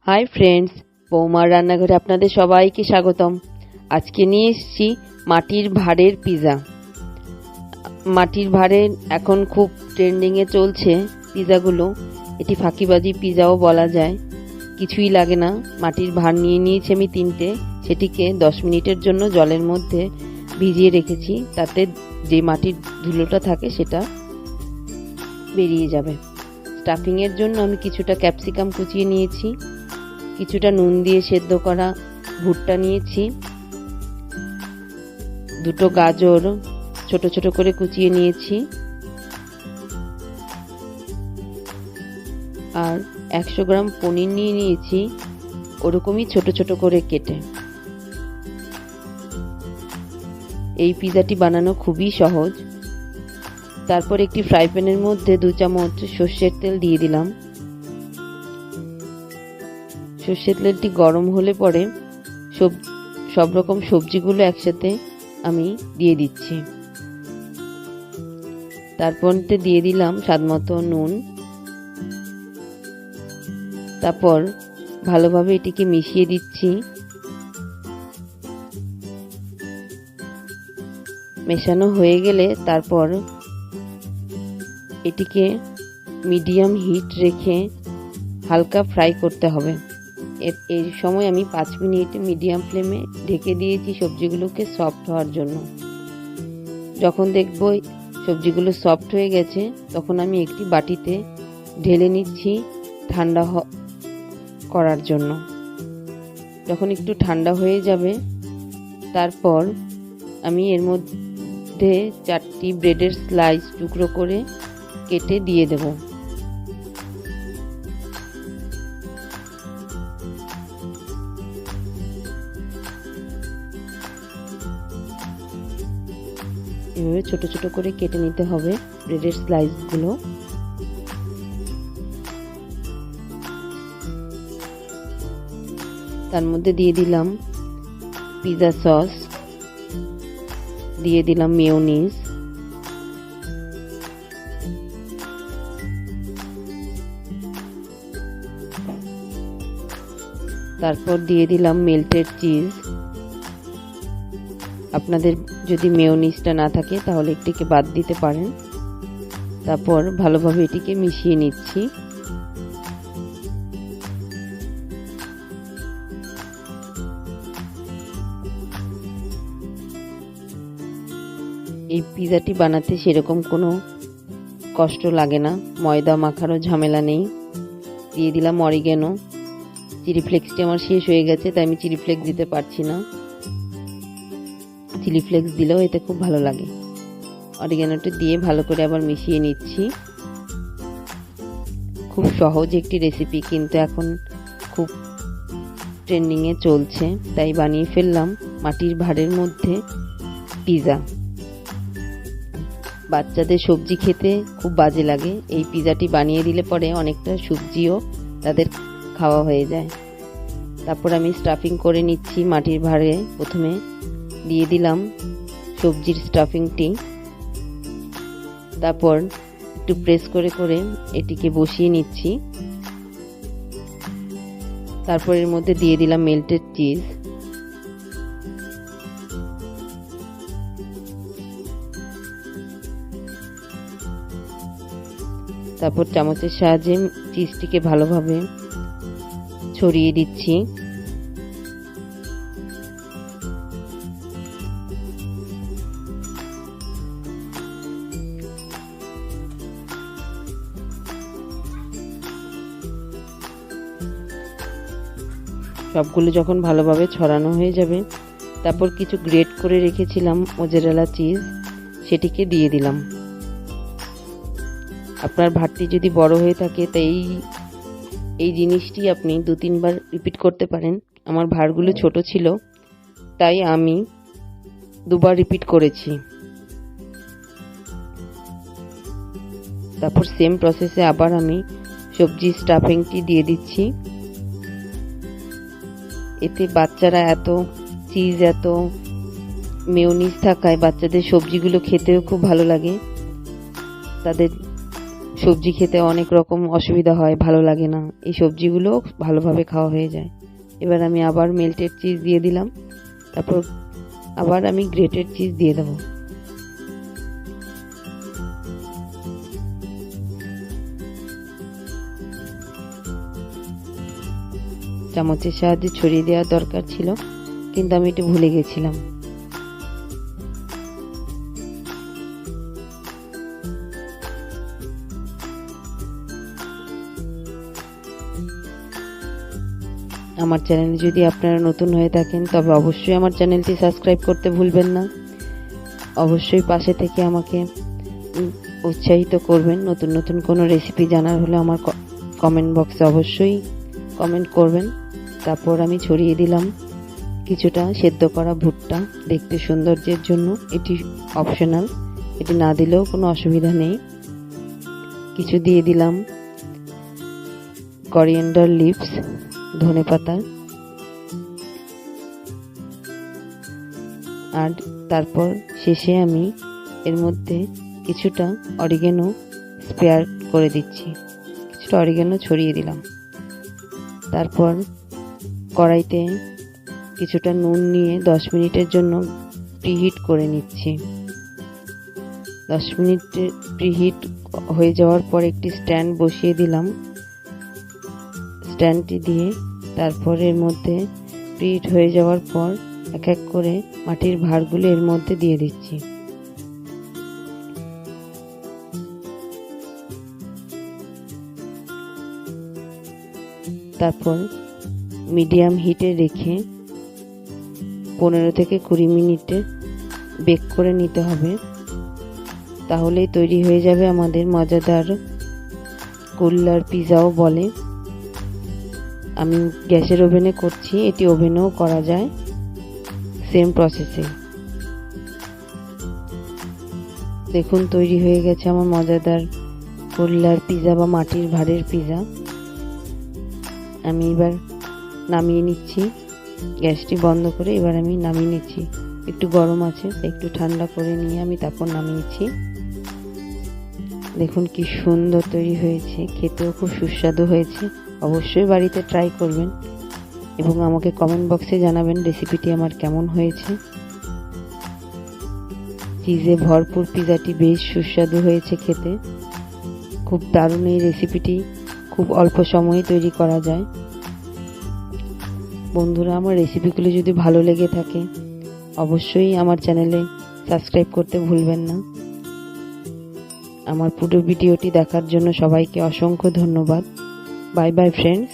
Hi friends, বৌমার রান্নাঘরে আপনাদের সবাইকে স্বাগতম। আজকে নিয়ে এসেছি মাটির ভারের পিৎজা। মাটির ভারে এখন খুব ট্রেন্ডিংয়ে চলছে পিৎজাগুলো। এটি ফাঁকিবাজি পিৎজাও বলা যায়। কিছুই লাগে না, মাটির ভার নিয়ে নিয়েছি আমি 3টে। সেটিকে 10 মিনিটের জন্য জলের মধ্যে ভিজিয়ে রেখেছি, তাতে যে মাটির ধুলোটা থাকে সেটা বেরিয়ে যাবে। স্টাফিংয়ের জন্য আমি কিছুটা ক্যাপসিকাম কুচিয়ে নিয়েছি, কিছুটা নুন দিয়ে সেদ্ধ করা ভুট্টা নিয়েছি, 2টো গাজর ছোট ছোট করে কুচিয়ে নিয়েছি, আর 100 গ্রাম পনির নিয়ে নিয়েছি, ওরকমই ছোট ছোট করে কেটে। এই পিৎজাটি বানানো খুবই সহজ। তারপর একটি ফ্রাই প্যানের মধ্যে 2 চামচ সর্ষের তেল দিয়ে দিলাম। সর্ষের তেলটি গরম হলে পরে সব রকম সবজিগুলো একসাথে আমি দিয়ে দিচ্ছি। তারপর দিয়ে দিলাম স্বাদমতো নুন। তারপর ভালোভাবে এটিকে মিশিয়ে দিচ্ছি। মেশানো হয়ে গেলে তারপর এটিকে মিডিয়াম হিট রেখে হালকা ফ্রাই করতে হবে। এর সময় আমি 5 মিনিট মিডিয়াম ফ্লেমে ঢেকে দিয়েছি সবজিগুলোকে সফট হওয়ার জন্য। যখন দেখব সবজিগুলো সফট হয়ে গেছে, তখন আমি একটি বাটিতে ঢেলে নিচ্ছি ঠান্ডা করার জন্য। যখন একটু ঠান্ডা হয়ে যাবে, তারপর আমি এর মধ্যে 4টি ব্রেডের স্লাইস টুকরো করে কেটে দিয়ে দেব। এভাবে ছোট ছোট করে কেটে নিতে হবে ব্রেডের স্লাইসগুলো। তার মধ্যে দিয়ে দিলাম পিৎজা সস, দিয়ে দিলাম মেয়োনিজ, তারপর দিয়ে দিলাম মেল্টেড চিজ। আপনাদের যদি মেয়োনিজটা না থাকে তাহলে এটিকে বাদ দিতে পারেন। তারপর ভালোভাবে এটিকে মিশিয়ে নিচ্ছি। এই পিৎজাটি বানাতে সেরকম কোনো কষ্ট লাগে না, ময়দা মাখারও ঝামেলা নেই। দিয়ে দিলাম অরিগ্যানো। চিলি ফ্লেক্সটি আমার শেষ হয়ে গেছে, তাই আমি চিলি ফ্লেক্স দিতে পারছি না। চিলি ফ্লেক্স দিলেও এতে খুব ভালো লাগে। অরিগ্যানোটা দিয়ে ভালো করে আবার মিশিয়ে নিচ্ছি। খুব সহজ একটি রেসিপি, কিন্তু এখন খুব ট্রেন্ডিংয়ে চলছে, তাই বানিয়ে ফেললাম মাটির ভাঁড়ের মধ্যে পিৎজা। বাচ্চাদের সবজি খেতে খুব বাজে লাগে, এই পিৎজাটি বানিয়ে দিলে পরে অনেকটা সবজিও তাদের খাওয়া হয়ে যায়। তারপর আমি স্টাফিং করে নিচ্ছি মাটির ভাঁড়ে। প্রথমে দিয়ে দিলাম সবজির স্টাফিংটি, তারপর একটু প্রেস করে করে এটিকে বসিয়ে নিচ্ছি। তারপর এর মধ্যে দিয়ে দিলাম মেল্টেড চিজ। তারপর চামচের সাহায্যে চিজটিকে ভালোভাবে ছড়িয়ে দিচ্ছি। সবগুলো যখন ভালোভাবে ছড়ানো হয়ে যাবে, তারপর কিছু গ্রেট করে রেখেছিলাম মোজারেলা চিজ, সেটিকে দিয়ে দিলাম। আপনার ভাতটি যদি বড় হয়ে থাকে, তাই এই জিনিসটি আপনি 2-3 বার রিপিট করতে পারেন। আমার ভাঁড়গুলো ছোট ছিল, তাই আমি 2 বার রিপিট করেছি। তারপর সেম প্রসেসে আবার আমি সবজি স্টাফিংটি দিয়ে দিচ্ছি। এতে বাচ্চারা এত চিজ, এত মেয়োনিজ থাকায় বাচ্চাদের সবজিগুলো খেতেও খুব ভালো লাগে। তাদের সবজি খেতে অনেক রকম অসুবিধা হয়, ভালো লাগে না, এই সবজিগুলো ভালোভাবে খাওয়া হয়ে যায়। এবার আমি আবার মেল্টেড চিজ দিয়ে দিলাম, তারপর আবার আমি গ্রেটেড চিজ দিয়ে দেবো। চামচের সাহায্যে ছড়িয়ে দেওয়ার দরকার ছিল, কিন্তু আমি একটু ভুলে গেছিলাম। আমার চ্যানেলে যদি আপনারা নতুন হয়ে থাকেন তবে অবশ্যই আমার চ্যানেলটি সাবস্ক্রাইব করতে ভুলবেন না। অবশ্যই পাশে থেকে আমাকে উৎসাহিত করবেন। নতুন নতুন কোনো রেসিপি জানার হলে আমার কমেন্ট বক্সে অবশ্যই কমেন্ট করবেন। তারপর আমি ছড়িয়ে দিলাম কিছুটা সেদ্ধ করা ভুট্টা, দেখতে সৌন্দর্যের জন্য, এটি অপশনাল, এটি না দিলেও কোনো অসুবিধা নেই। কিছু দিয়ে দিলাম করিয়েন্ডার লিভস, ধনেপাতা, আর তারপর শেষে আমি এর মধ্যে কিছুটা অরিগেনো স্পেয়ার করে দিচ্ছি, কিছুটা অরিগেনো ছড়িয়ে দিলাম। তারপর কড়াইতে কিছুটা নুন নিয়ে 10 মিনিটের জন্য প্রিহিট করে নিচ্ছি। 10 মিনিট প্রিহিট হয়ে যাওয়ার পর একটি স্ট্যান্ড বসিয়ে দিলাম। স্ট্যান্ডটি দিয়ে তারপর এর মধ্যে প্রিহিট হয়ে যাওয়ার পর এক এক করে মাটির ভাঁড়গুলো এর মধ্যে দিয়ে দিচ্ছি। তারপর মিডিয়াম হিটে রেখে 15 থেকে 20 মিনিটে বেক করে নিতে হবে। তাহলেই তৈরি হয়ে যাবে আমাদের মজাদার কুল্লার পিজাও বলে। আমি গ্যাসের ওভেনে করছি, এটি ওভেনেও করা যায়, সেম প্রসেসে। দেখুন তৈরি হয়ে গেছে আমার মজাদার কুল্লার পিজা বা মাটির ভাঁড়ের পিজা। আমি এবার নামিয়ে নিচ্ছি, গ্যাসটি বন্ধ করে এবার আমি নামিয়ে নিচ্ছি। একটু গরম আছে, একটু ঠান্ডা করে নিয়ে আমি তারপর নামিয়েছি। দেখুন কি সুন্দর তৈরি হয়েছে, খেতেও খুব সুস্বাদু হয়েছে। অবশ্যই বাড়িতে ট্রাই করবেন এবং আমাকে কমেন্ট বক্সে জানাবেন রেসিপিটি আমার কেমন হয়েছে। চিজে ভরপুর পিজাটি বেশ সুস্বাদু হয়েছে খেতে, খুব দারুণ। এই রেসিপিটি খুব অল্প সময়ে তৈরি করা যায়। বন্ধুরা, আমার রেসিপিগুলো যদি ভালো লেগে থাকে অবশ্যই আমার চ্যানেলে সাবস্ক্রাইব করতে ভুলবেন না। আমার পুরো ভিডিওটি দেখার জন্য সবাইকে অসংখ্য ধন্যবাদ। Bye bye friends.